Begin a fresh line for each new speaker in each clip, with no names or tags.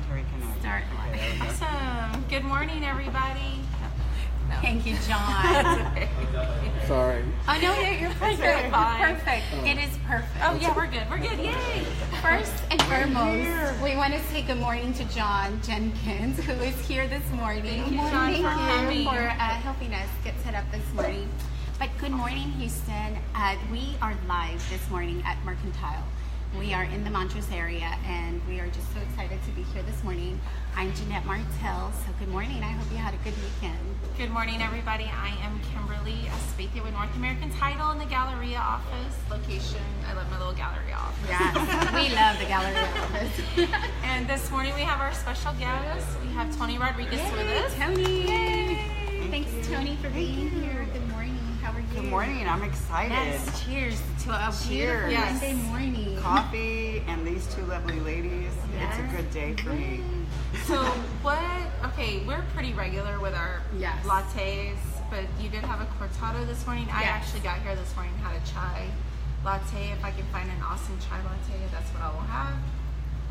trying to reconnect.
Start.
Okay.
Awesome. Good morning, everybody. No.
Thank you, John.
Sorry.
Oh, no, you're perfect. You're perfect. It is perfect.
Oh, yeah, we're good. We're good. Yay.
First and foremost, we want to say good morning to John Jenkins, who is here this morning.
Thank you, John, for coming.
for helping us get set up this morning. But good morning, Houston. We are live this morning at Mercantile. We are in the Montrose area, and we are just so excited to be here this morning. I'm Yaneth Martell, so good morning. I hope you had a good weekend.
Good morning, everybody. I am Kimberly Azpeitia with North American Title in the Galleria office location. I love my little Galleria office.
Yes, we love the Galleria office.
And this morning we have our special guest. We have Toni Rodriguez with us.
Toni.
Yay.
Thanks, Toni, for being here. Good morning. How are you?
Good morning. I'm excited.
Yes, cheers to a beautiful
Yes.
Monday morning.
Coffee and these two lovely ladies.
Yes.
It's a good day for me.
So we're pretty regular with our
Yes.
lattes, but you did have a cortado this morning. I
Yes.
actually got here this morning, had a chai latte. If I can find an awesome chai latte, that's what I will have.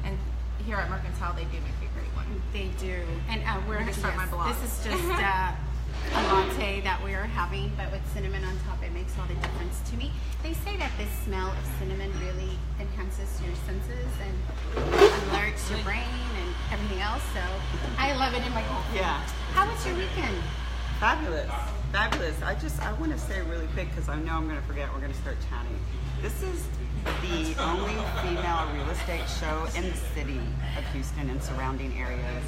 And here at Mercantile, they do make a great one.
They do. And we're
gonna start my blog.
This is just a latte that we are having, but with cinnamon on top, it makes all the difference to me. They say that the smell of cinnamon really enhances your senses and alerts your brain and everything else. So I love it in my coffee.
Yeah.
How was your weekend?
Fabulous. Fabulous. I want to say really quick because I know I'm going to forget. We're going to start chatting. This is the only female real estate show in the city of Houston and surrounding areas.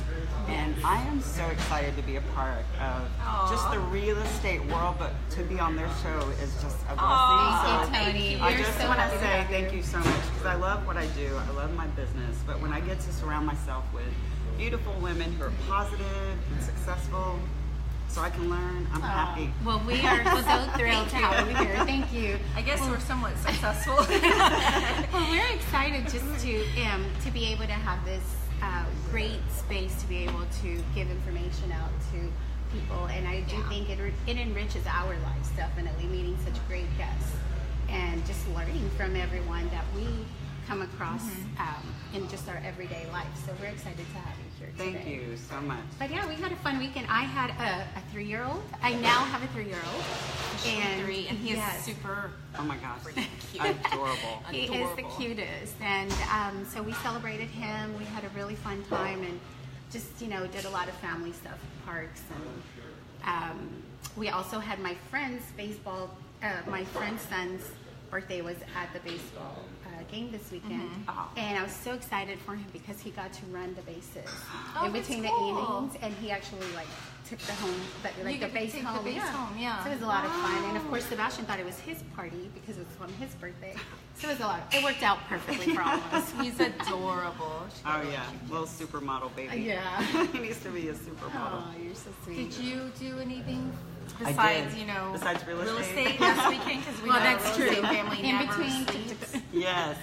And I am so excited to be a part of just the real estate world, but to be on their show is just a blessing.
Thank you, Toni.
I
We're
just
so
want
happy
to
to
say
have
thank
you.
you so much because I love what I do. I love my business. But when I get to surround myself with beautiful women who are positive and successful, so I can learn, I'm happy.
Well, we are so thrilled to have you here. Thank you.
I guess we're somewhat successful.
Well, we're excited just to be able to have this great space to be able to give information out to people, and I do think it enriches our lives, definitely meeting such great guests and just learning from everyone that we come across in just our everyday life. So we're excited to have you here today.
Thank you so much.
But yeah, we had a fun weekend. I had a 3-year-old. I now have a 3-year-old.
And he is super.
Oh my gosh.
Cute.
Adorable.
He is the cutest, and so we celebrated him. We had a really fun time, and just did a lot of family stuff, parks, and we also had my friend's baseball. My friend's son's birthday was at the baseball game this weekend, and I was so excited for him because he got to run the bases in between the innings, and he actually took the home, the base home. So it was a lot of fun, and of course Sebastian thought it was his party because it was on his birthday. So it was a lot. It worked out perfectly for all of us.
He's adorable.
Oh yeah, little supermodel baby.
Yeah.
He needs to be a supermodel.
Oh, you're so sweet.
Did you do anything
I
besides,
did. Besides real estate?
this weekend? Because we
Well,
know
that's
a real
true.
estate family
In
never
between.
sleeps.
Yes.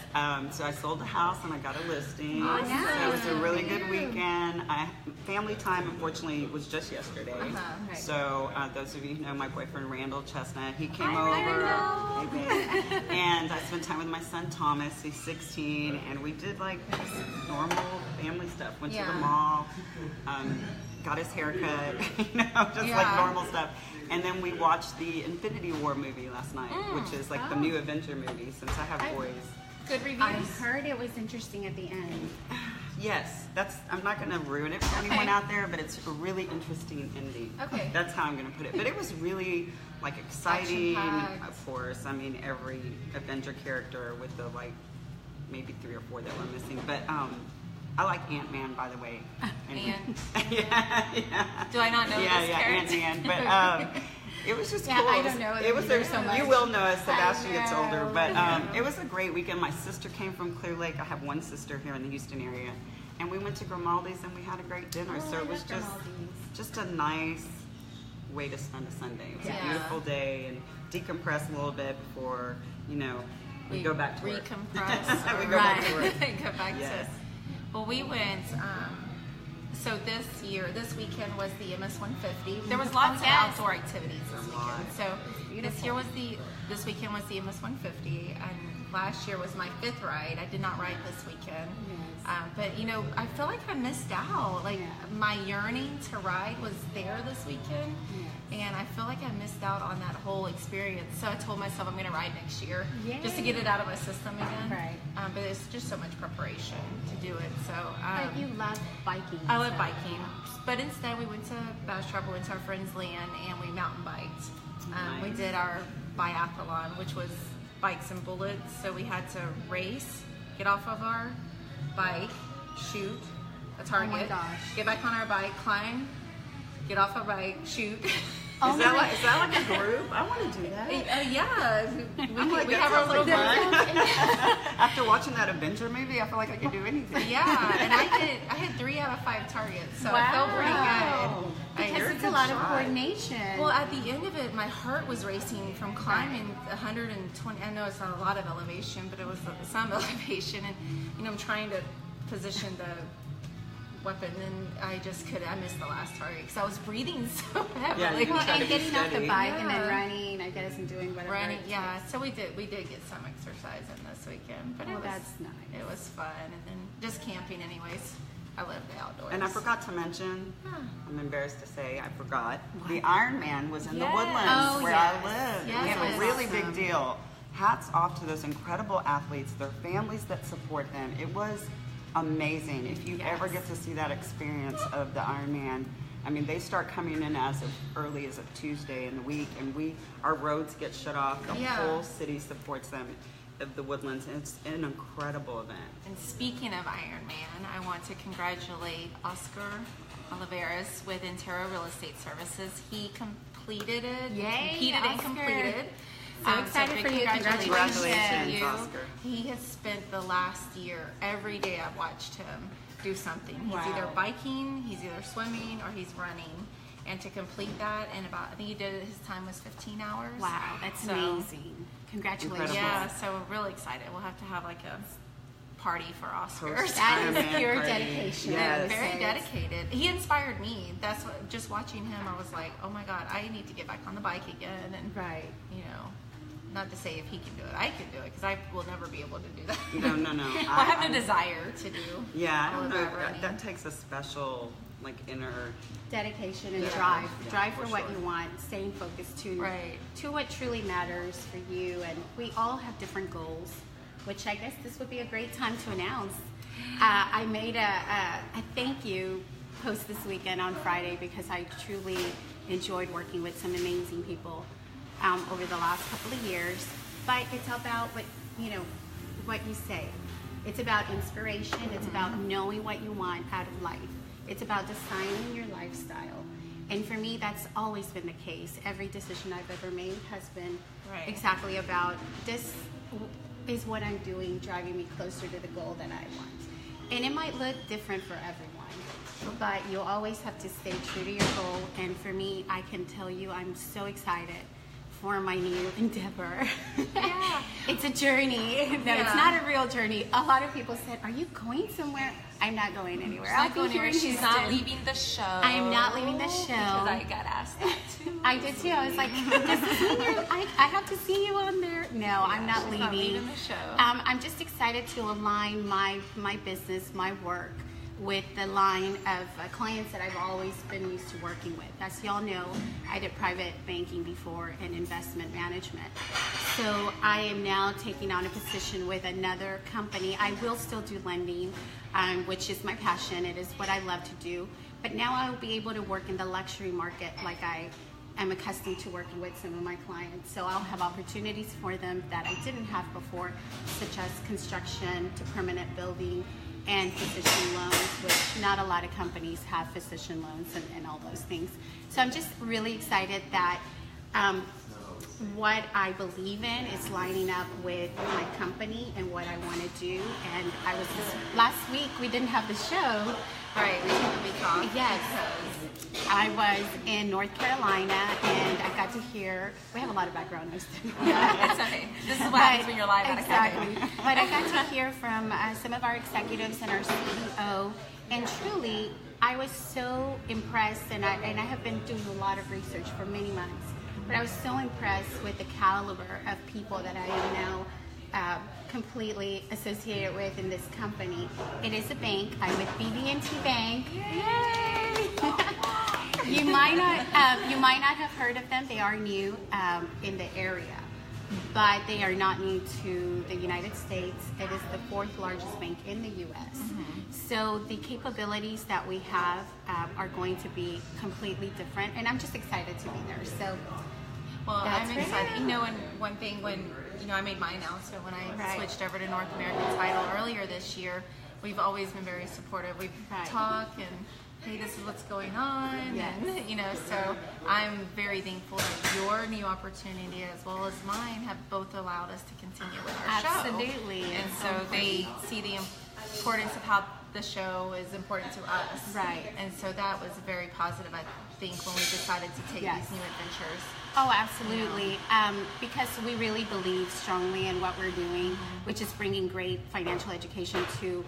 So I sold the house and I got a listing.
Awesome.
So it was a really good weekend. Family time, unfortunately, was just yesterday.
Right.
So those of you who know my boyfriend Randall Chestnut, he came
Hi,
over.
Randall.
Hey, babe. And I spent time with my son Thomas. He's 16, and we did just normal family stuff. Went to the mall, got his haircut, just normal stuff. And then we watched the Infinity War movie last night, which is the new Avenger movie, since I have boys.
Good reviews.
I heard it was interesting at the end.
Yes, I'm not going to ruin it for anyone out there, but it's a really interesting ending.
Okay.
That's how I'm going to put it. But it was really exciting,
Action-packed.
of course. I mean, every Avenger character with the maybe 3 or 4 that we're missing. But I like Ant-Man, by the way.
Ant.
yeah.
Do I not know this character?
Ant-Man. But it was just cool.
I don't know.
It was
so much.
You will know as Sebastian gets older.
know.
But it was a great weekend. My sister came from Clear Lake. I have one sister here in the Houston area. And we went to Grimaldi's and we had a great dinner. So it was just a nice way to spend a Sunday. It was a beautiful day and decompress a little bit before, we go back to work.
Recompress.
We go back to work.
Go back to. Well, we went. So this weekend was the MS-150. There was lots of outdoor activities this weekend. So this weekend was the MS-150, and last year was my 5th ride. I did not ride this weekend. But, you know, I feel like I missed out. Like, my yearning to ride was there this weekend. And I feel like I missed out on that whole experience. So I told myself I'm going to ride next year just to get it out of my system again.
Right.
But it's just so much preparation to do it. So
But you love biking.
I love biking. But instead we went to Bastrop, we went to our friend's land, and we mountain biked. We did our biathlon, which was bikes and bullets. So we had to race, get off of our bike, shoot a target,
Oh my gosh.
get back on our bike, climb, get off our bike, shoot.
Is that like a group? I want to do that.
Yeah, we
that
have our
sounds
little
like
group.
After watching that Avenger movie, I feel like I could do anything.
Yeah, and I had 3 out of 5 targets, so I felt pretty good.
Because it's a lot of coordination.
Well, at the end of it, my heart was racing from climbing 120. I know it's not a lot of elevation, but it was some elevation, and you know, I'm trying to position the weapon, and I missed the last target because I was breathing so heavily.
Yeah,
Well,
try to
and
be
getting off the
steady.
bike and then running, I guess, and doing whatever.
Running,
it
yeah.
takes.
So we did get some exercise in this weekend, but
Well,
it was
that's nice.
It was fun, and then just camping, anyways. I love the outdoors.
And I forgot to mention, I'm embarrassed to say, I forgot, the
What?
Ironman was in the
Yes.
Woodlands
Oh,
where
yes.
I live.
Yes.
It was
Yes.
a really
Awesome.
big deal. Hats off to those incredible athletes, their families that support them. It was amazing. If you ever get to see that experience of the Ironman, I mean, they start coming in as early as a Tuesday in the week, and our roads get shut off. The whole city supports them of the Woodlands, and it's an incredible event.
And speaking of Ironman, I want to congratulate Oscar Oliveras with Intero Real Estate Services. He completed it.
Yay,
competed and
Oscar.
completed.
So excited
big
for you.
Congratulations,
to
Oscar.
He has spent the last year, every day I've watched him do something. He's
Wow.
either biking, he's either swimming, or he's running. And to complete that in about, I think he did it, his time was 15 hours.
Wow, that's
So,
amazing. Congratulations.
Yeah, so we're really excited. We'll have to have like a party for Oscars.
That is
Ironman
pure
party.
dedication.
Yes.
I would
Very
say.
dedicated. He inspired me. That's what, just watching him, I was like, oh my God, I need to get back on the bike again. And,
Right.
you know, not to say if he can do it, I can do it, because I will never be able to do that.
No.
I have no desire to do.
Yeah, I
all
don't
of
know.
that running.
That takes a special, like, inner.
Dedication and
Yeah.
drive.
Yeah,
Drive
for
for what
sure.
you want. Staying focused
Right.
to what truly matters for you. And we all have different goals, which I guess this would be a great time to announce. I made a thank you post this weekend on Friday because I truly enjoyed working with some amazing people over the last couple of years. But it's about what you say. It's about inspiration. It's about knowing what you want out of life. It's about designing your lifestyle. And for me, that's always been the case. Every decision I've ever made has been exactly about this is what I'm doing, driving me closer to the goal that I want. And it might look different for everyone, but you'll always have to stay true to your goal. And for me, I can tell you I'm so excited for my new endeavor.
Yeah.
It's a journey. No, it's not a real journey. A lot of people said, are you going somewhere? I'm not going anywhere. I'll be here in
She's
Houston.
not leaving the show.
I am not leaving the show.
Because I got asked that too.
I did too. I was like, does this mean I have to see you on there? No, I'm not
she's
leaving.
not leaving the show.
I'm just excited to align my business, my work, with the line of clients that I've always been used to working with. As y'all know, I did private banking before and investment management. So I am now taking on a position with another company. I will still do lending, which is my passion. It is what I love to do. But now I will be able to work in the luxury market like I am accustomed to working with some of my clients. So I'll have opportunities for them that I didn't have before, such as construction to permanent building, and physician loans, which not a lot of companies have physician loans and all those things. So I'm just really excited that what I believe in is lining up with my company and what I want to do. And I was last week, we didn't have the show.
Right, we took a week off.
Yes. I was in North Carolina and I got to hear, we have a lot of background noise.
Yeah, it's okay. This is what happens when you're live at a
Exactly. But I got to hear from some of our executives and our CEO, and truly, I was so impressed, and I have been doing a lot of research for many months, but I was so impressed with the caliber of people that I am now completely associated with in this company. It is a bank. I'm with BB&T Bank. Yay! You might not have heard of them. They are new in the area, but they are not new to the United States. It is the 4th largest bank in the U.S. So the capabilities that we have are going to be completely different, and I'm just excited to be there. So,
well, I'm excited. You know, and one thing when I made my announcement when I switched over to North American Title earlier this year, we've always been very supportive. We've talked and, hey, this is what's going on, and so I'm very thankful that your new opportunity as well as mine have both allowed us to continue with our show.
Absolutely.
And so they see the importance of how the show is important to us.
Right.
And so that was very positive, I think, when we decided to take these new adventures.
Oh, absolutely. Because we really believe strongly in what we're doing, which is bringing great financial education to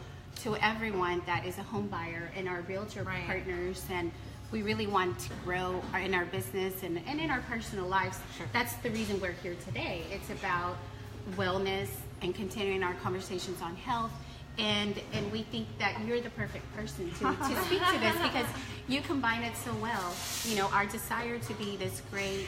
everyone that is a home buyer and our realtor partners, and we really want to grow in our business and in our personal lives. Sure. That's the reason we're here today. It's about wellness and continuing our conversations on health, and we think that you're the perfect person to speak to this because you combine it so well. Our desire to be this great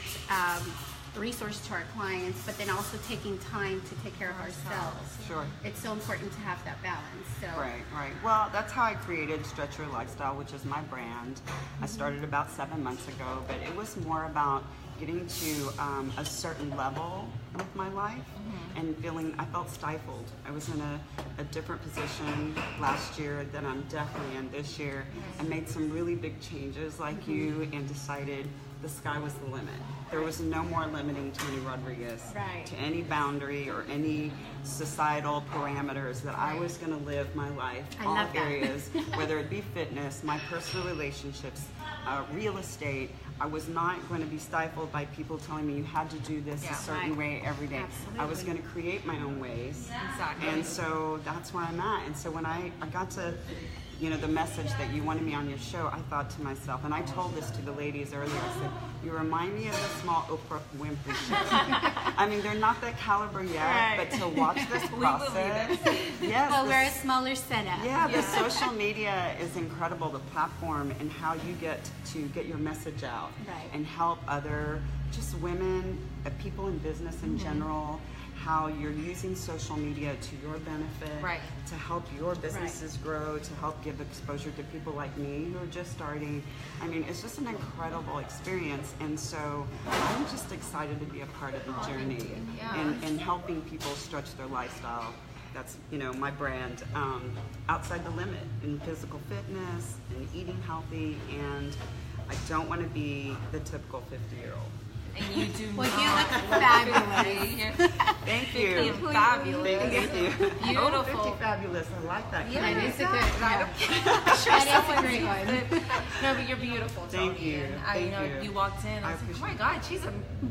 resource to our clients, but then also taking time to take care of ourselves.
Sure.
It's so important to have that balance. So.
Right. Well, that's how I created Stretch Your Lifestyle, which is my brand. I started about 7 months ago, but it was more about getting to a certain level with my life and I felt stifled. I was in a different position last year than I'm definitely in this year. I made some really big changes like you and decided the sky was the limit. There was no more limiting Toni Rodriguez to any boundary or any societal parameters that I was going to live my life, all areas, whether it be fitness, my personal relationships, real estate. I was not going to be stifled by people telling me you had to do this a certain way every day.
Absolutely.
I was going to create my own ways.
Exactly.
And so that's where I'm at. And so when I got to the message that you wanted me on your show, I thought to myself, and I told this to the ladies earlier, I said, you remind me of the small Oprah Winfrey show. I mean, they're not that caliber yet, but to watch this process. Yes.
Well, we're a smaller setup.
Yeah, the social media is incredible, the platform and how you get to get your message out and help other just women, people in business in general, how you're using social media to your benefit, to help your businesses grow, to help give exposure to people like me who are just starting. I mean, it's just an incredible experience, and so I'm just excited to be a part of the journey and helping people stretch their lifestyle. That's my brand, outside the limit in physical fitness and eating healthy, and I don't want to be the typical 50-year-old.
And you do
well, you look fabulous.
Thank you.
Fabulous.
Thank you.
Beautiful.
Oh, 50 fabulous. I like that.
Yeah,
That is a good one.
That
is a great one.
No, but you're beautiful, Toni.
Thank you.
And
Thank you.
You walked in, I was like, oh my God, she's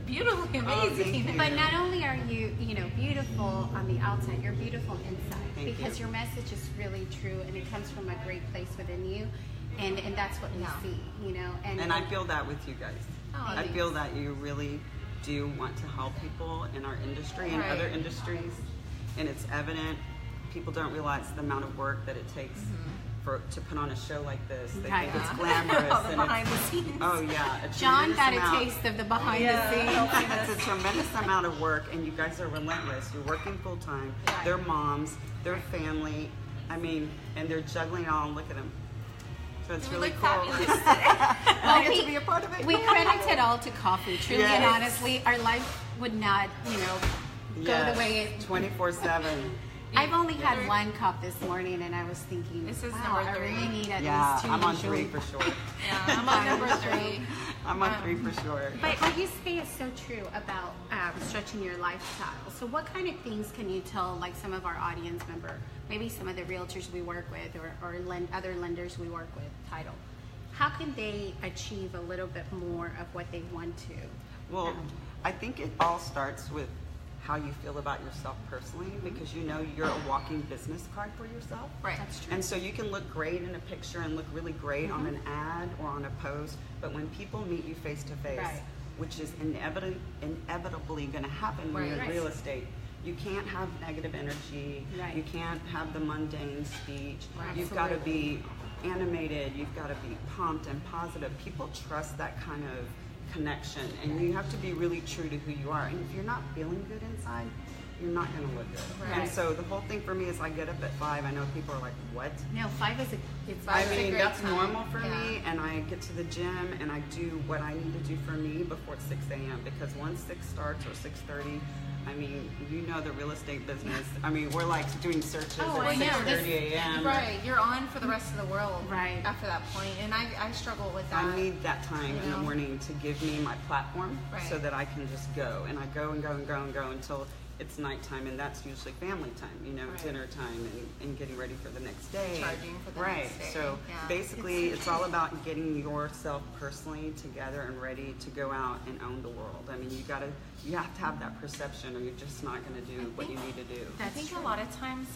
beautifully amazing.
you.
But not only are you, beautiful on the outside, you're beautiful inside.
Thank
because
you.
your message is really true, and it comes from a great place within you, and that's what we see,
And I feel that with you guys.
Oh,
I feel that you really do want to help people in our industry and other industries, and it's evident. People don't realize the amount of work that it takes to put on a show like this. They think it's glamorous and
behind the scenes.
Oh yeah,
John got a taste of the behind the scenes.
It's a tremendous amount of work, and you guys are relentless. You're working full time. They're moms, they're family. I mean, and they're juggling it all. Look at them. So it's really cool.
Well,
I get to be a part of it.
We credit it all to coffee. Truly and honestly, our life would not, go the way it
24/7.
I've only had one cup this morning, and I was thinking,
This is
wow,
number 3.
I really need at least 2.
I'm on 3 for sure.
Yeah, I'm on number 3.
I'm on 3 for sure.
But what you say is so true about stretching your lifestyle. So what kind of things can you tell, like some of our audience member, maybe some of the realtors we work with or other lenders we work with, Title, how can they achieve a little bit more of what they want to?
Well, I think it all starts with how you feel about yourself personally, because you're a walking business card for yourself.
Right.
That's true.
And so you can look great in a picture and look really great on an ad or on a post, but when people meet you face to face, which is inevitably going to happen when you're in real estate, You can't have negative energy.
Right.
You can't have the mundane speech.
Right.
You've got to be animated. You've got to be pumped and positive. People trust that kind of connection, and you have to be really true to who you are. And if you're not feeling good inside, you're not going to look good.
Right.
And so the whole thing for me is I get up at 5. I know people are like, what?
No, 5 is it's
I
Five's a
mean,
great
that's
time.
normal for
Yeah.
me, and I get to the gym and I do what I need to do for me before 6 a.m. because once 6 starts or 6:30, I mean, you know the real estate business. I mean, we're like doing searches
Oh,
at
I know.
6:30 a.m.
Right, you're on for the rest of the world.
Right.
After that point, and I struggle with that.
I need that time in the morning to give me my platform so
Right.
that I can just go. And I go and go and go and go until it's nighttime, and that's usually family time, you know,
Right.
dinner time and getting ready for the next day.
Charging for the
right.
next day.
So
Yeah.
basically, it's all about getting yourself personally together and ready to go out and own the world. I mean, you have to have that perception, or you're just not going to do what you need to do.
I think a lot of times,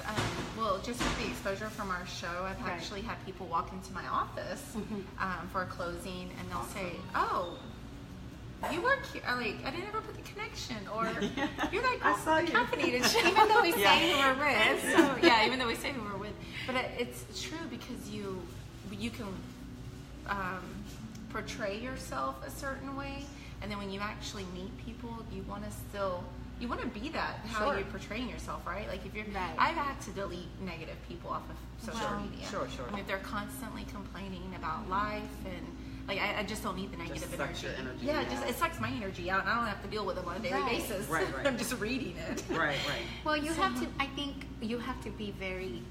well, just with the exposure from our show, I've
Right.
actually had people walk into my office for a closing, and they'll say, "Oh, you work here." Like, I didn't ever put the connection, or you're like,
I saw you.
Caffeinated Show.
even though we
Yeah.
say who we're with.
So yeah, even though we say who we're with, but it's true because you can portray yourself a certain way, and then when you actually meet people, you want to be that how
Sure.
you're portraying yourself, right? Like if you're,
Right.
I've had to delete negative people off of social
Well,
media.
Sure.
I mean, if they're constantly complaining about life and like I just don't need the negative
sucks
energy.
your energy,
Yeah,
yeah.
it sucks my energy out, and I don't have to deal with them on a daily
Right.
basis.
Right.
I'm just reading it.
Right.
Well, you have to. I think you have to be very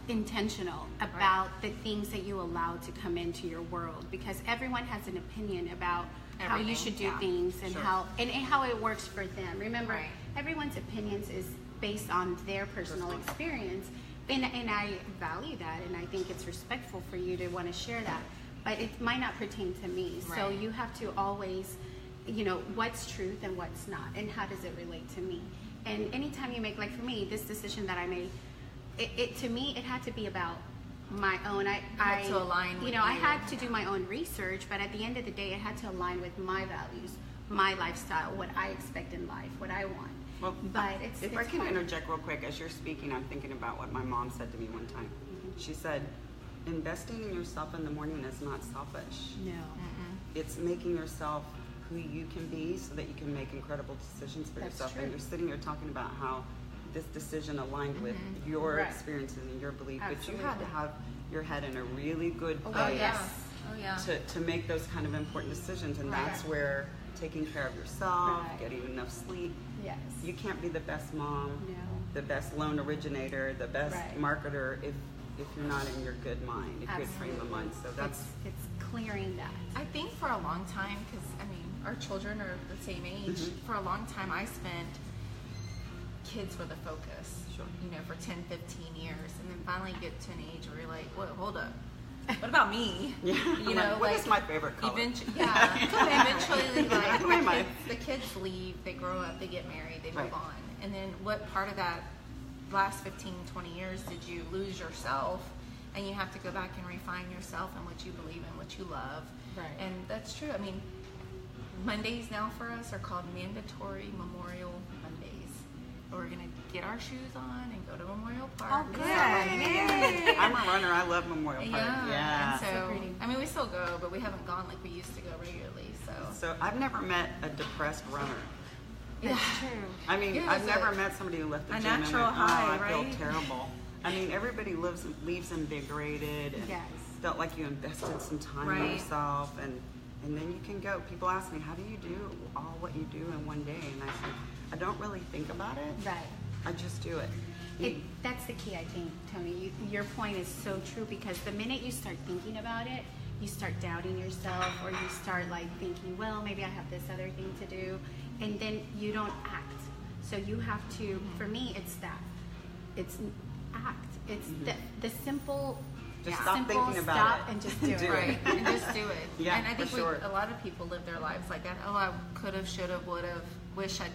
intentional about the things that you allow to come into your world, because everyone has an opinion about how you
Everything,
should do
yeah.
things and
Sure.
how it works for them. Remember,
Right.
everyone's opinions is based on their personal experience, and I value that, and I think it's respectful for you to want to share that. But it might not pertain to me, so
Right.
you have to always, what's truth and what's not, and how does it relate to me. And anytime you make, like for me, this decision that I made, it to me, it had to be about my own. I
had to align with
I
you.
had to do my own research, but at the end of the day, it had to align with my values, my lifestyle, what I expect in life, what I want.
Well,
But
if I can interject real quick, as you're speaking, I'm thinking about what my mom said to me one time. She said, investing in yourself in the morning is not selfish.
No.
It's making yourself who you can be so that you can make incredible decisions for
That's
yourself.
true.
And you're sitting here talking about how this decision aligned with your
Right.
experiences and your belief, but you
Absolutely.
had to have your head in a really good place
Oh yeah. Oh yeah.
to make those kind of important decisions. And
Right.
that's where taking care of yourself,
Right.
getting enough sleep.
Yes.
You can't be the best mom,
No.
the best loan originator, the best
Right.
marketer if you're not in your good mind, a good frame of
Absolutely.
mind. So that's
it's clearing that.
I think for a long time, because I mean, our children are the same age. For a long time, I spent kids were the focus.
Sure.
For 10, 15 years, and then finally get to an age where you're like, "What? Hold up. What about me?"
yeah. What is my favorite color?
Eventually, eventually, like
Who am I?
the kids leave, they grow up, they get married, they
Right.
move on, and then what part of that last 15, 20 years did you lose yourself? And you have to go back and refine yourself and what you believe in, what you love.
Right.
And that's true. I mean, Mondays now for us are called Mandatory Memorial Mondays. We're going to get our shoes on and go to Memorial Park.
good.
Yay.
I'm a runner. I love Memorial Park.
Yeah. And so,
So pretty.
I mean, we still go, but we haven't gone like we used to go regularly.
So I've never met a depressed runner.
That's true.
I mean,
Yeah,
I've
it's
never
a-
met somebody who left the
a
gym and
natural
went,
high,
I feel
right?
terrible. I mean, everybody leaves invigorated and
Yes.
felt like you invested some time in
Right.
yourself, and then you can go. People ask me, how do you do all what you do in one day? And I say, I don't really think about it.
Right.
I just do it.
That's the key, I think, Tony. Your point is so true, because the minute you start thinking about it, you start doubting yourself, or you start like thinking, well, maybe I have this other thing to do, and then you don't act. So you have to, for me, it's that. It's act. It's the simple,
Just stop
simple
thinking about
stop
it.
and just do it.
Do it.
Right, and just do it.
Yeah,
and I think
for sure.
a lot of people live their lives like that. Oh, I could have, should have, would have, wish I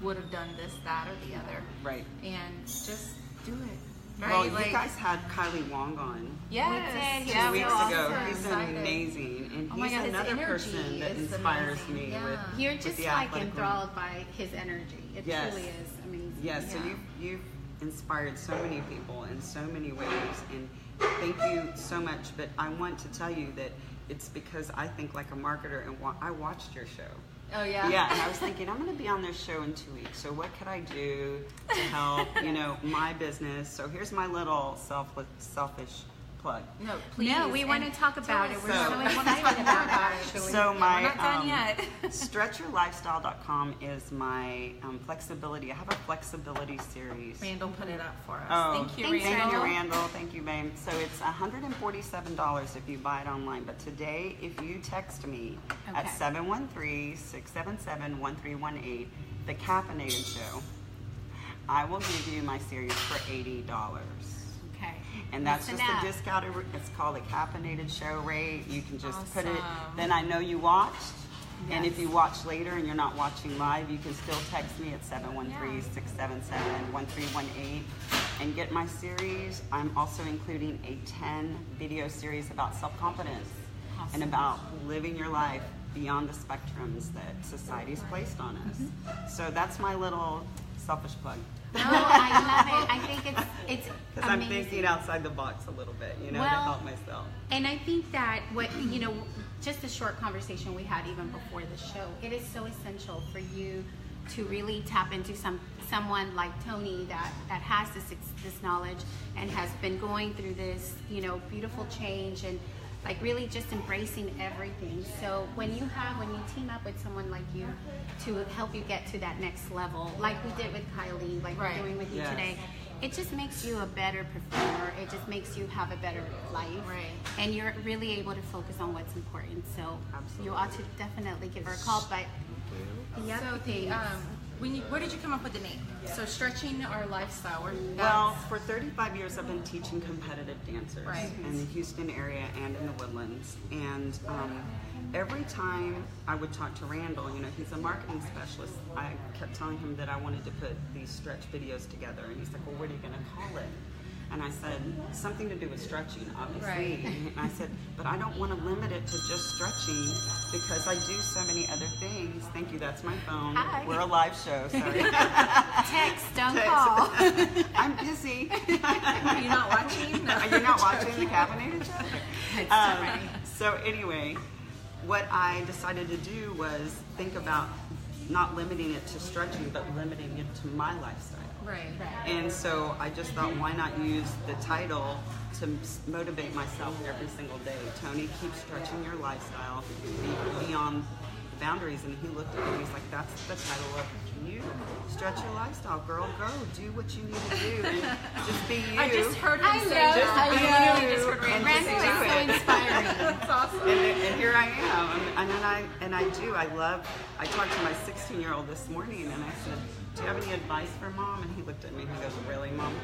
would have done this, that, or the other.
Right.
And just do it. right?
Well,
like,
you guys had Kylie Wong on
yes,
We did.
2 weeks ago.
awesome.
He's
Excited.
amazing, and
Oh my
he's
God, his
another
energy
person that
is
inspires
amazing.
me
Yeah.
with
You're
with
just
the
like
athletic
enthralled by his energy. It
Yes.
truly is amazing.
Yes, so
Yeah.
you've inspired so many people in so many ways, and thank you so much. But I want to tell you that it's because I think like a marketer, and I watched your show.
Oh yeah.
Yeah, and I was thinking I'm going to be on this show in 2 weeks. So what could I do to help, my business? So here's my little selfish plug.
No, please.
No, we want to talk about it. We're so
So-
excited about it, actually.
So my
we're not done yet.
stretchyourlifestyle.com is my flexibility. I have a flexibility series.
Randall put it up for us.
Oh,
Thank you,
thanks,
Randall.
Thank you, Randall. Thank you, babe. So it's $147 if you buy it online. But today, if you text me at
Okay.
713-677-1318, the Caffeinated Show, I will give you my series for $80.
Okay.
And that's
Listen
just
up.
a discounted, it's called a Caffeinated Show rate. You can just put it,
Awesome.
then I know you watched. And
Yes.
if you watch later and you're not watching live, you can still text me at 713-677-1318 and get my series. I'm also including a 10 video series about self-confidence and about living your life beyond the spectrums that society's placed on us. So that's my little selfish plug.
No, I love it. I think it's
Because I'm
amazing.
thinking outside the box a little bit, to
Well,
help myself.
And I think that just a short conversation we had even before the show, it is so essential for you to really tap into someone like Toni that has this knowledge and has been going through this, beautiful change and like really just embracing everything. So when you team up with someone like you to help you get to that next level, like we did with Kylie, like
Right.
we're doing with you
Yes.
today, it just makes you a better performer. It just makes you have a better life.
Right.
And you're really able to focus on what's important. So
Absolutely.
you ought to definitely give her a call. But the other
So
thing,
where did you come up with the name? So stretching our lifestyle.
Well, for 35 years, I've been teaching competitive dancers
Right.
in the Houston area and in the Woodlands. And every time I would talk to Randall, he's a marketing specialist, I kept telling him that I wanted to put these stretch videos together. And he's like, well, what are you going to call it? And I said, something to do with stretching, obviously.
Right.
And I said, but I don't want to limit it to just stretching because I do so many other things. Thank you, that's my phone.
Hi.
We're a live show, sorry.
text, don't
Text.
call.
I'm busy.
Are you not watching? No.
You're not watching the Caffeinated Show?
It's so funny.
So anyway, what I decided to do was think about not limiting it to stretching, but limiting it to my lifestyle.
Right.
And so I just thought, why not use the title to motivate myself every single day? Toni, keep stretching your lifestyle beyond boundaries. And he looked at me, he's like, that's the title of you. Stretch your lifestyle, girl. Go do what you need to do and just be you.
I just heard him
I
say
know,
just
I
I
know.
literally just heard
And
Randall
just
say
Randall is
do
so
it.
inspiring.
That's awesome.
And here I am. I talked to my 16-year-old this morning and I said, do you have any advice for mom? And he looked at me and he goes, really, mom?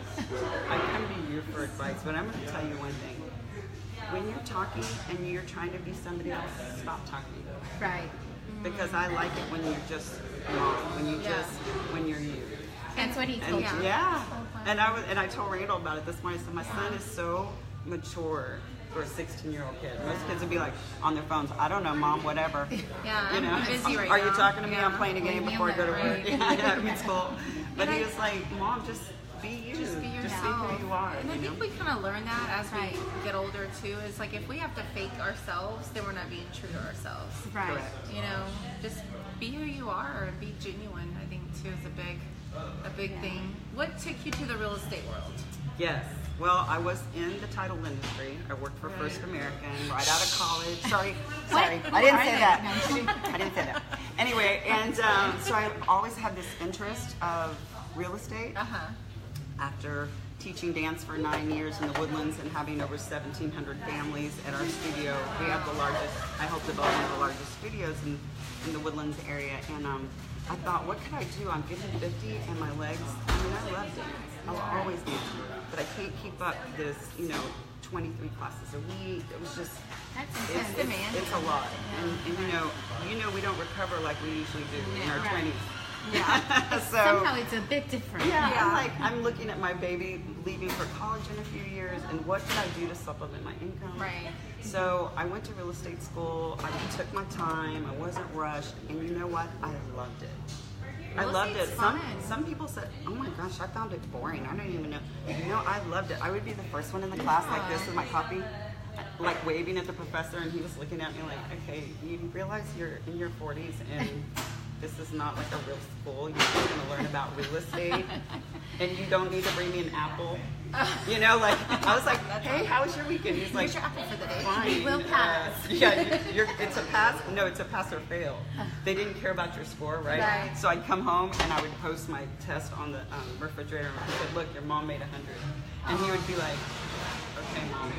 I come to you for advice, but I'm going to tell you one thing. When you're talking and you're trying to be somebody else, stop talking.
Right.
Because I like it when you're just mom, when you're you.
That's what he
And
told you.
yeah. And I told Randall about it this morning. So my son is so mature for a 16-year-old kid. Most kids would be like on their phones. I don't know, mom, whatever.
Yeah,
You know,
I'm busy right
are
now.
you talking to me?
Yeah.
I'm playing a game
Leave me
before I go to
alone,
work.
right.
Yeah, I'm in school. But
And
he
I-
was like, mom, just be you.
Just be
Just
yourself.
be who you are.
And I
you know?
think we kind of learn that as
Right.
we get older too. Is like if we have to fake ourselves, then we're not being true to ourselves.
Right.
Correct.
Just be who you are and be genuine. I think too is a big thing. What took you to the real estate world?
Yes. Well, I was in the title industry. I worked for First American right out of college. Sorry. I didn't say that. I didn't say that. Anyway, and so I always had this interest of real estate. After teaching dance for 9 years in the Woodlands and having over 1,700 families at our studio, we have the largest, I help develop one of the largest studios in the Woodlands area. And I thought, what could I do? I'm getting 50 and my legs, I love dance. I'll always dance. But I can't keep up this, 23 classes a week. It was just,
That's
it's,
intense.
it's a lot. And we don't recover like we usually do in our
Right.
20s.
Yeah.
So
Somehow it's a bit different.
yeah, I'm looking at my baby leaving for college in a few years, and what can I do to supplement my income?
Right.
So I went to real estate school. I took my time. I wasn't rushed, and you know what? I loved it. I
Real
loved it.
estate's fun.
Some people said, "Oh my gosh, I found it boring. I don't even know." You know, I loved it. I would be the first one in the class like this with my copy, like waving at the professor, and he was looking at me like, "Okay, you realize you're in your 40s and this is not like a real school. You're just going to learn about real estate, and you don't need to bring me an apple." You know, like I was like, "Hey, how was your weekend?" He's like,
Here's your apple for the day.
"Fine.
We will pass."
It's a pass. No, it's a pass or fail. They didn't care about your score, right?
Right.
So I'd come home and I would post my test on the refrigerator. And I said, "Look, your mom made 100," and he would be like, "Okay, mom,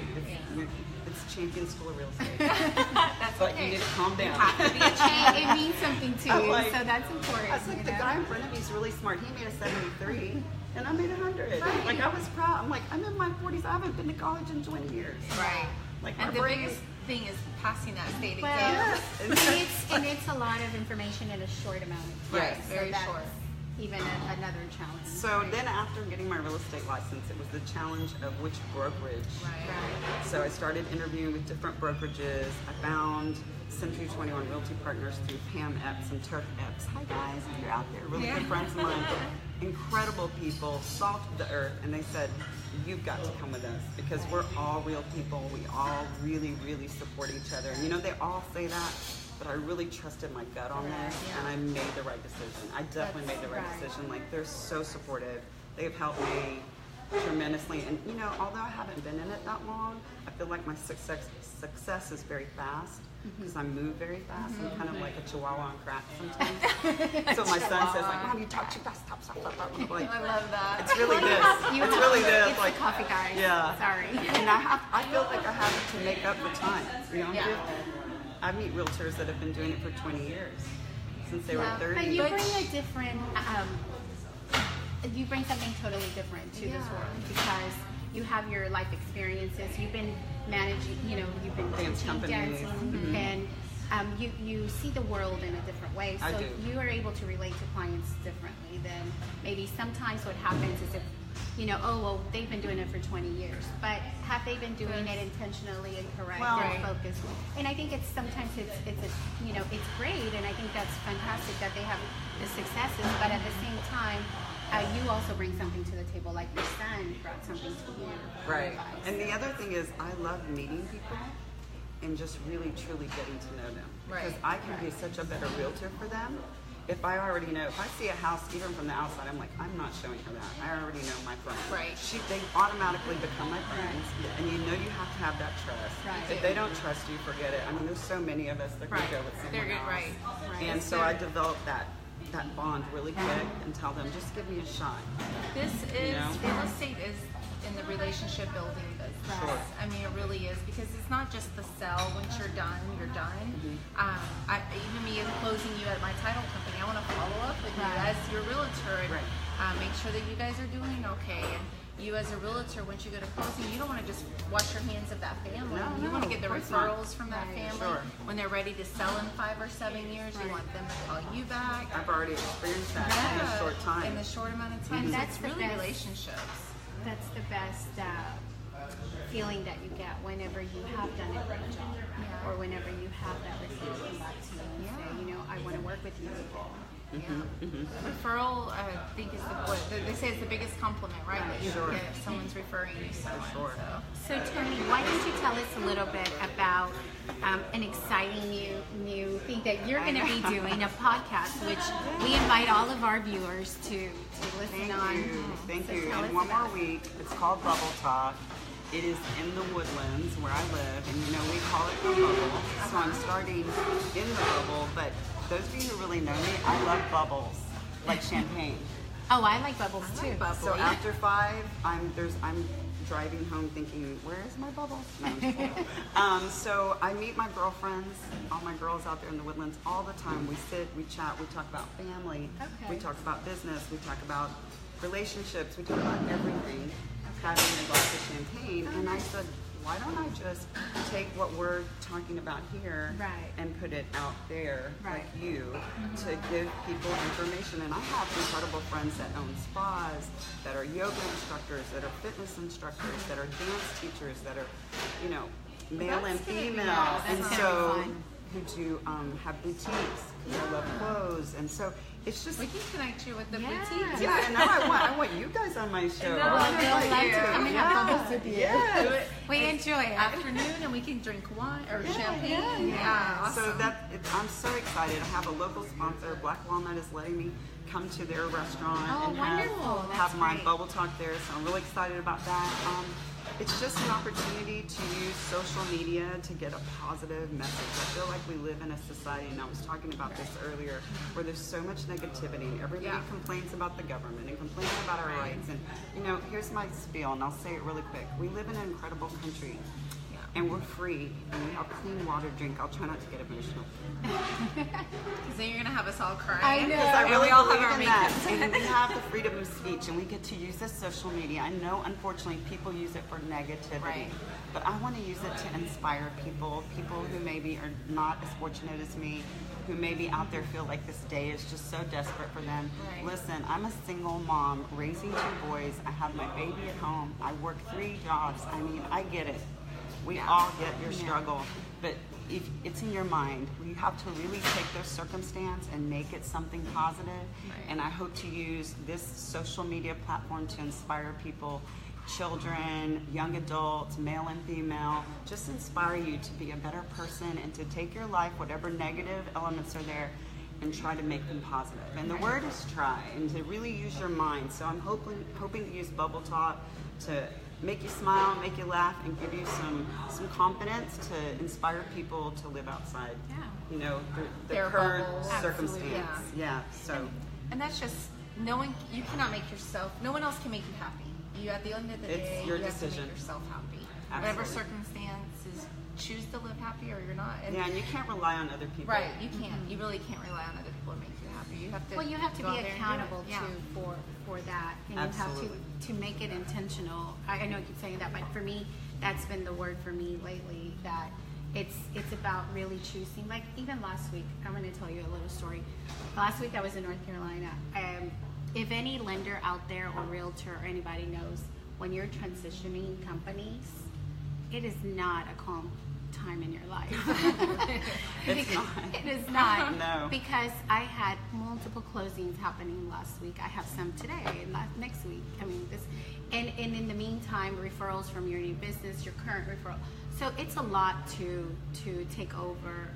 it's champion school of real estate."
That's
But
okay.
you need to calm down.
It means something to
I'm
you,
like-
so that's important.
I was like,
you
the
know?
guy in front of me is really smart. He made a 73, and I made 100.
Right.
Like I was proud. I'm like, I'm in my 40s. I haven't been to college in 20 years.
Right.
Like my
And the
brain
biggest thing is passing that state
Well,
exam.
Yes.
and it's a lot of information in a short amount of time.
Yes.
So
Very
that's
short.
Even another challenge.
So then after getting my real estate license, it was the challenge of which brokerage.
Right.
So I started interviewing with different brokerages. I found Century 21 Realty Partners through Pam Epps and Turk Epps. Hi guys, if you're out there, really good friends of mine. Incredible people, salt of the earth, and they said, "You've got to come with us because we're all real people. We all really, really support each other." And you know, they all say that, but I really trusted my gut on this, and I made the right decision. I definitely made the right decision. Like, they're so supportive. They've helped me tremendously. And you know, although I haven't been in it that long, I feel like my success is very fast because I move very fast. I'm kind of like a chihuahua on crack sometimes. So my son says like, "Mom, you talk too fast. Stop. I'm like,
I love that.
it's really this.
You
It's
have-
really this.
It's
Like,
the coffee guy.
yeah.
Sorry.
and I feel like I have to make up for time. You know,
Yeah.
I meet realtors that have been doing it for 20 years, since they were
Yeah.
30.
But you bring a different, you bring something totally different to this
Yeah.
world because you have your life experiences. You've been managing, you've been
Dance
teaching
companies.
dancing, and you see the world in a different way.
I
So
do.
you are able to relate to clients differently than maybe sometimes what happens is if, oh, well, they've been doing it for 20 years, but have they been doing it intentionally and correct
Well,
and focused? And I think it's sometimes it's great, and I think that's fantastic that they have the successes, but at the same time, you also bring something to the table, like your son brought something to you.
Right.
Advice.
And the other thing is, I love meeting people and just really, truly getting to know them.
Right.
Because I can be such a better realtor for them. If I already know, if I see a house even from the outside, I'm like, I'm not showing her that. I already know my friend.
Right.
They automatically become my friends, and you know you have to have that trust.
Right.
If they don't trust you, forget it. I mean, there's so many of us that can
Right.
go with someone
They're good,
else.
right.
And so I developed that bond really quick and tell them, just give me a shot.
This is
know?
real estate is in the relationship building business.
Sure.
I mean, it really is because it's not just the sell. Once you're done, you're done. Even me closing you at my title company, I want to follow up with you as your realtor and make sure that you guys are doing okay. And you as a realtor, once you go to closing, you don't want to just wash your hands of that family.
No,
you want to get the
of course not.
referrals from that family.
Sure.
When they're ready to sell in 5 or 7 years, you want them to call you back.
I've already experienced that in a short time.
In a short amount of time.
And
So
that's
it's
the
really
best.
relationships.
That's the best feeling that you get whenever you have done a great job, or whenever you have that recruiter come back to you and say, I want to work with you again.
Referral, I think, is they say it's the biggest compliment, right? That you
Sure.
get if someone's referring you someone.
sure.
So Toni, why don't you tell us a little bit about an exciting new thing that you're going to be doing, a podcast, which we invite all of our viewers to listen on.
Thank
So
you.
tell us
In one more
about it.
week, it's called Bubble Talk. It is in the Woodlands where I live, and we call it the bubble. So I'm starting in the bubble, but those of you who really know me, I love bubbles, like champagne.
Oh, I like bubbles too.
So after 5, I'm driving home thinking, where is my bubble? No, I'm just kidding. So I meet my girlfriends, all my girls out there in the Woodlands all the time. We sit, we chat, we talk about family, we talk about business, we talk about relationships, we talk about everything, having a glass of champagne. And I said, why don't I just take what we're talking about here and put it out there, like you, to give people information. And I have incredible friends that own spas, that are yoga instructors, that are fitness instructors, that are dance teachers, that are, you know, male and female, and so who do have boutiques because I love clothes, and so it's just
we can connect you with the boutique.
Yeah, and I want you guys on my show.
We enjoy it.
Afternoon, and we can drink wine or champagne. Yeah, awesome.
So I'm so excited. I have a local sponsor. Black Walnut is letting me come to their restaurant and have my bubble talk there. So I'm really excited about that. It's just an opportunity to use social media to get a positive message. I feel like we live in a society, and I was talking about this earlier, where there's so much negativity, and everybody complains about the government and complains about our rights. And, you know, here's my spiel, and I'll say it really quick. We live in an incredible country, and we're free, and we have clean water to drink. I'll try not to get emotional.
Because then you're going to have us all crying.
I know. Because I really believe in that. And we have the freedom of speech, and we get to use this social media. I know, unfortunately, people use it for negativity. But I want to use it to inspire people who maybe are not as fortunate as me, who maybe out there feel like this day is just so desperate for them. Listen, I'm a single mom raising 2 boys. I have my baby at home. I work 3 jobs. I mean, I get it. We all get your struggle, but if it's in your mind, you have to really take their circumstance and make it something positive. And I hope to use this social media platform to inspire people, children, young adults, male and female, just inspire you to be a better person and to take your life, whatever negative elements are there, and try to make them positive. And the word is try, and to really use your mind. So I'm hoping to use Bubble Talk to make you smile, make you laugh, and give you some confidence to inspire people to live outside, you know, the current circumstance. So.
And that's just knowing you cannot make yourself, no one else can make you happy. You, at the end of the day,
your
you
decision.
Have to make yourself happy.
Absolutely.
Whatever circumstances, choose to live happy or you're not. And
and you can't rely on other people.
Right, you can't. You really can't rely on other people to make you happy. You have to.
Well, you have to be accountable too for that, and
Absolutely.
you have to make it intentional. I know you keep saying that, but for me, that's been the word for me lately. That it's about really choosing. Like even last week, I'm going to tell you a little story. Last week I was in North Carolina. If any lender out there or realtor or anybody knows, when you're transitioning companies, it is not a calm time in your life.
It's not.
It is not.
No.
Because I had multiple closings happening last week. I have some today and next week. I mean, and in the meantime, referrals from your new business, your current referral. So it's a lot to take over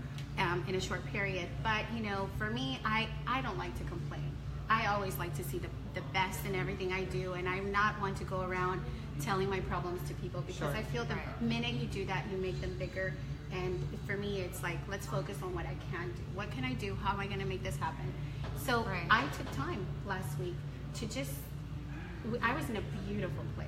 in a short period. But you know, for me, I don't like to complain. I always like to see the best in everything I do, and I'm not one to go around telling my problems to people, because I feel the minute you do that, you make them bigger. And for me, it's like, let's focus on what I can do. What can I do? How am I going to make this happen? So I took time last week to I was in a beautiful place,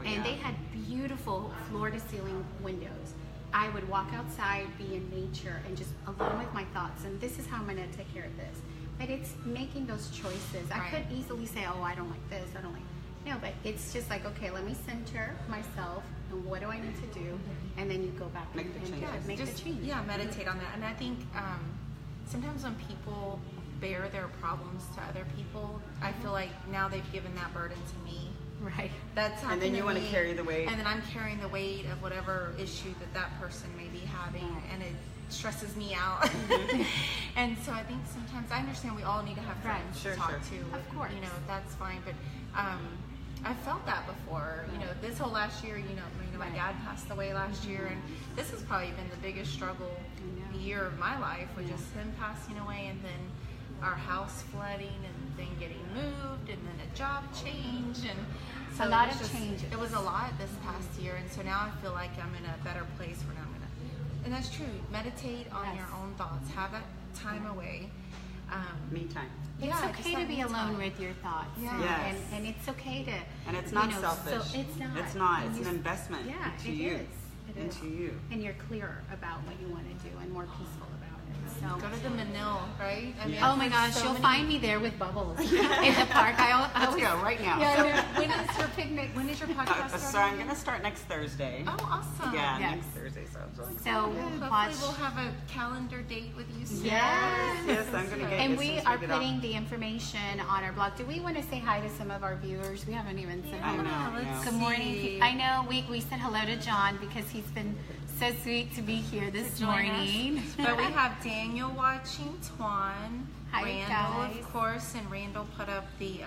and they had beautiful floor-to-ceiling windows. I would walk outside, be in nature, and just alone with my thoughts, and this is how I'm going to take care of this. But it's making those choices. I could easily say, oh, I don't like this, I don't like. No, but it's just like, okay, let me center myself, and what do I need to do? And then you go back and make the change.
Yeah, meditate on that. And I think sometimes when people bear their problems to other people, I feel like now they've given that burden to me.
Right.
That's
and then you want to carry the weight.
And then I'm carrying the weight of whatever issue that person may be having, and it stresses me out. And so I think sometimes, I understand we all need to have friends to talk to.
Of course.
You know, that's fine. But I felt that before. You know, this whole last year, you know, my dad passed away last year, and this has probably been the biggest struggle year of my life, with just him passing away, and then our house flooding, and then getting moved, and then a job change, and so
a lot of changes.
It was a lot this past year, and so now I feel like I'm in a better place where now I'm gonna, and that's true. Meditate on your own thoughts. Have that time away.
Me time.
It's okay to be alone with your thoughts.
Yes.
And it's okay to.
And it's not
So
selfish.
it's not.
It's not. It's an investment into you.
It is.
Into you.
And you're clearer about what you want to do and more peaceful about it. So
go to the Manil, right? I mean,
oh my gosh, you'll find me there with bubbles in the park.
Let's go right now.
Yeah, when is your picnic? When is your podcast?
So I'm going to start next Thursday.
Oh, awesome.
Yeah, next Thursday.
So
Hopefully
watch.
we'll have a calendar date with you soon.
Yes, I'm going to get
And
you
we
since
are
get off.
putting the information on our blog. Do we want to say hi to some of our viewers? We haven't even said
I
hello.
know,
let's
Good morning.
see.
I know we said hello to John because he's been so sweet to be here this
Join us.
morning.
But we have Daniel watching, Twan,
Hi,
Randall,
guys.
of course, and Randall put up the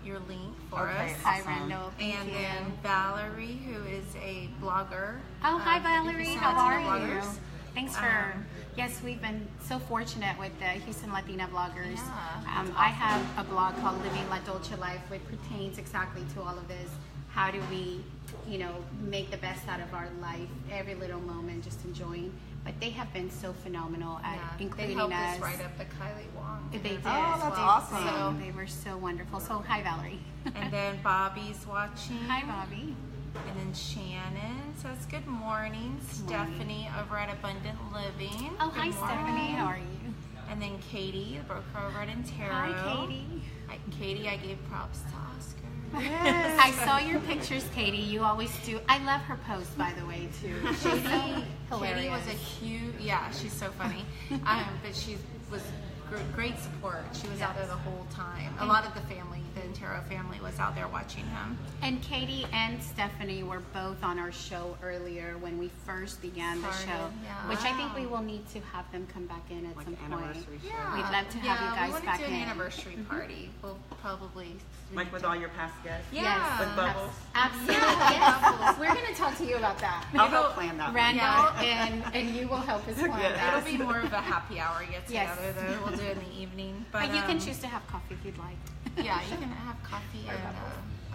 your link for
Okay.
us.
Hi,
Awesome.
Randall. Thank
And
you.
then Valerie, who is a blogger.
Oh, hi,
the
Valerie.
Houston
How are
Latina
you?
bloggers.
Thanks for. Yes, we've been so fortunate with the Houston Latina bloggers.
Yeah,
I have a blog called Living La Dolce Life, which pertains exactly to all of this. How do we, make the best out of our life, every little moment, just enjoying. But they have been so phenomenal at
They
including
helped
us.
us write up the Kylie Wong.
They did.
Oh, that's
So
awesome.
they were so wonderful. So hi, Valerie.
And then Bobby's watching.
Hi, Bobby.
And then Shannon says, good morning. Stephanie over at Abundant Living.
Oh, hi,
Good morning.
Stephanie. How are you?
And then Katie, the broker over at Intero.
Hi, Katie.
Hi, Katie, I gave props to Oscar.
I saw your pictures, Katie. You always do. I love her post, by the way, too. She's so hilarious.
Katie was a huge, she's so funny. But she was great support. She was out there the whole time. A lot of the family, the Intero family, was out there watching him.
And Katie and Stephanie were both on our show earlier when we first began the show,
yeah.
which I think we will need to have them come back in at
Like
some point.
anniversary show.
Yeah.
We'd love to have you guys
we want
back
to do
in.
an anniversary party. We'll probably.
Like with all your past guests?
Yeah.
With Bubbles?
Absolutely. Yes. We're going to talk to you about that.
I'll help plan that one.
Randall and you will help us plan
Yes.
that.
It'll be more of a happy hour get
Yes.
together though. We'll do it in the evening.
But you can choose to have coffee if you'd like.
Yeah, you can have coffee and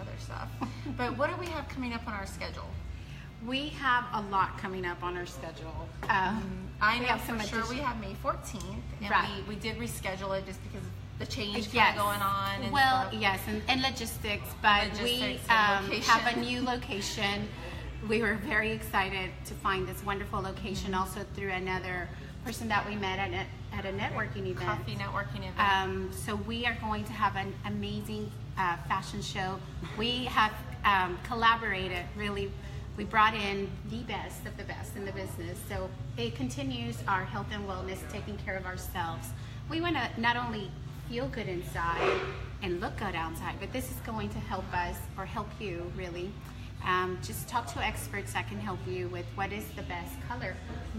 other stuff. But what do we have coming up on our schedule?
We have a lot coming up on our schedule.
I
we
know
have
for
some
sure
addition-
we have May 14th, and
Right.
we did reschedule it just because of the change
Yes.
going on. And
Well,
stuff.
yes, and logistics, but we
Logistics and location.
have a new location. We were very excited to find this wonderful location also through another person that we met at a networking event.
Coffee networking event.
So we are going to have an amazing fashion show. We have collaborated really. We brought in the best of the best in the business. So it continues our health and wellness, taking care of ourselves. We want to not only feel good inside and look good outside, but this is going to help us or help you really. Just talk to experts that can help you with what is the best color.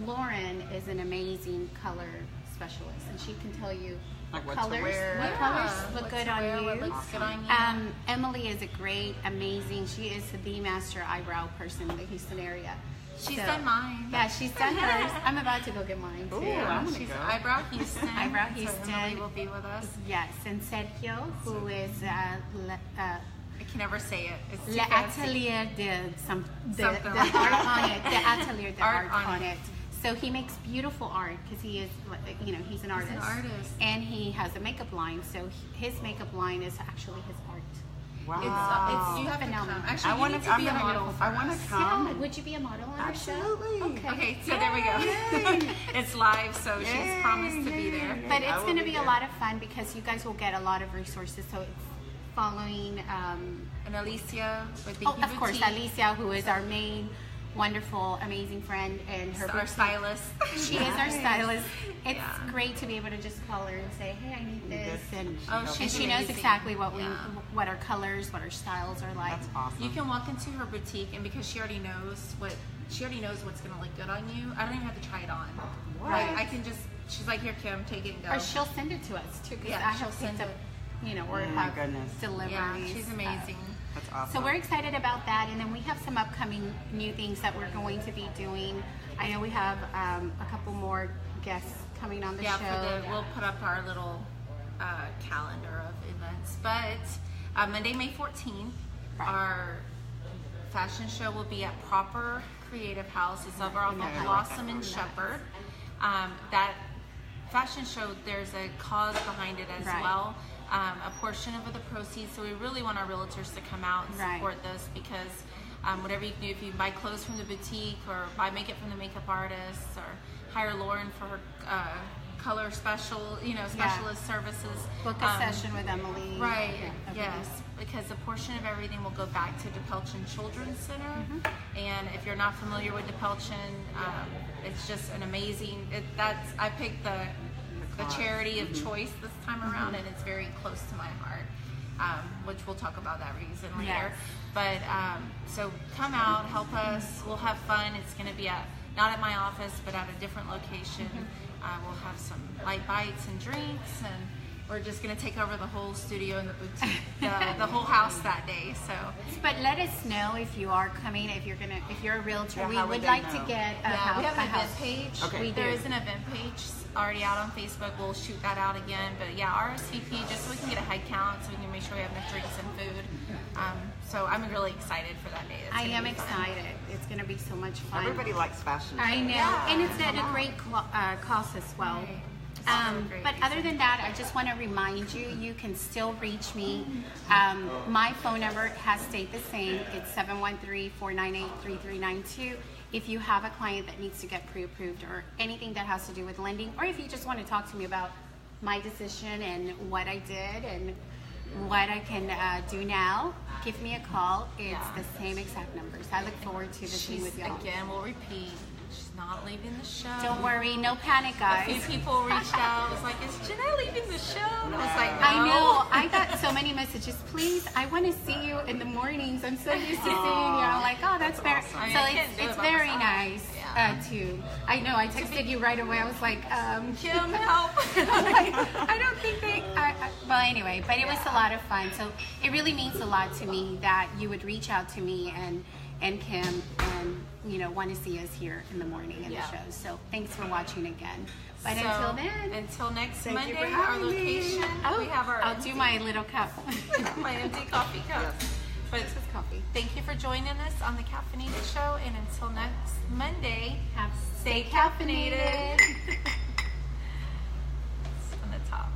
Lauren is an amazing color specialist, and she can tell you
Like
what
what to
colors,
wear.
what colors look
What
good
to
on
wear,
you.
what looks good on you.
Emily is a great, amazing. She is the master eyebrow person in the Houston area.
She's done mine.
Yeah, she's done hers. I'm about to go get mine too.
Ooh, I'm gonna
She's
go.
Eyebrow Houston.
Eyebrow
So
Houston.
Emily will be with us.
Yes, and Sergio, who is
I can never say it. It's too
Le
fancy.
Atelier de
Something
the
like
art on it, the Atelier de
Art
art
on
on it. So he makes beautiful art because he is, he's an artist.
artist.
And he has a makeup line. So his makeup line is actually his art.
Wow.
It's you have to
phenomenal.
come. Actually,
I
you
want
need
to.
to
I'm
be a
gonna
model
go.
for
I want
us.
to come.
Yeah, would you be a model on our show?
Absolutely.
Okay, so there we go. It's live, so she's promised to be there.
But
I
it's
will
going to
be
be a
there.
lot of fun because you guys will get a lot of resources. So it's following,
And Alicia with the
of course, Alicia, who is our main wonderful, amazing friend, and her
our stylist.
She is our stylist. It's
Yeah.
great to be able to just call her and say, "Hey, I need this," and
Oh,
and
she's
she knows
amazing.
exactly what
Yeah.
what our colors, what our styles are like.
That's awesome.
You can walk into her boutique, and because she already knows what's going to look good on you, I don't even have to try it on.
What?
Like, I can just. She's like, "Here, Kim, take it and go."
Or she'll send it to us too, because
Yeah,
I
she'll
have picked
send
up, or
Oh my
have
goodness.
deliveries.
Yeah, she's amazing.
That's awesome.
So we're excited about that, and then we have some upcoming new things that we're going to be doing. I know we have a couple more guests coming on the
Yeah,
show.
we'll put up our little calendar of events. But Monday, May 14th,
Right.
our fashion show will be at Proper Creative House. It's over off
Yeah, I
of
like
Blossom
that.
and Shepherd. That fashion show, there's a cause behind it as
Right.
well. A portion of the proceeds. So we really want our realtors to come out and
Right.
support this because whatever you can do, if you buy clothes from the boutique or buy makeup from the makeup artists or hire Lauren for her color specialist services.
Book a session with Emily.
Right. Yes. Because a portion of everything will go back to DePelchin Children's Center. And if you're not familiar with DePelchin, it's just an amazing. I picked the charity of choice this time around, and it's very close to my heart, which we'll talk about that reason later.
Yes.
But so come out, help us. We'll have fun. It's going to be not at my office, but at a different location. We'll have some light bites and drinks, and we're just going to take over the whole studio and the boutique, the whole house that day. So,
but let us know if you are coming. If you're a realtor,
Yeah,
we
how
would
would
like
they
to
know?
get a
we
house.
have an event page.
Okay.
There is an event page already out on Facebook. We'll shoot that out again. But yeah, RSVP just so we can get a head count, so we can make sure we have enough drinks and food. So I'm really excited for that day.
I am excited. It's going to be so much fun.
Everybody likes fashion.
I know,
Yeah,
and it's at a great cost as well.
Great.
But other than that, I just want to remind you, you can still reach me. My phone number has stayed the same. It's 713-498-3392. If you have a client that needs to get pre-approved or anything that has to do with lending, or if you just want to talk to me about my decision and what I did and what I can do now, give me a call. It's the same exact numbers. I look forward to visiting with y'all.
Again, we'll repeat. She's not leaving the show.
Don't worry, no panic, guys.
A few people reached out. Was like, "Is Janelle leaving the show?" And I was like, "No."
I know. I got so many messages. Please, I want to see you in the mornings. I'm so used to seeing you. I'm like, oh, that's very.
awesome. I mean,
So
I can't do
it's
it by
very
myself.
nice too. I know. I texted you right away. I was like,
Kim, help.
I don't think they. Well, anyway, but it was a lot of fun. So it really means a lot to me that you would reach out to me and Kim and want to see us here in the morning in the show. So thanks for watching again. But until then,
until next
Thank you
Monday,
for
our
having me.
location. We have our
I'll do my little cup.
my empty coffee cup.
Yes.
But
This is coffee.
thank you for joining us on the Caffeinated Show, and until next Monday,
Stay
caffeinated. On the top.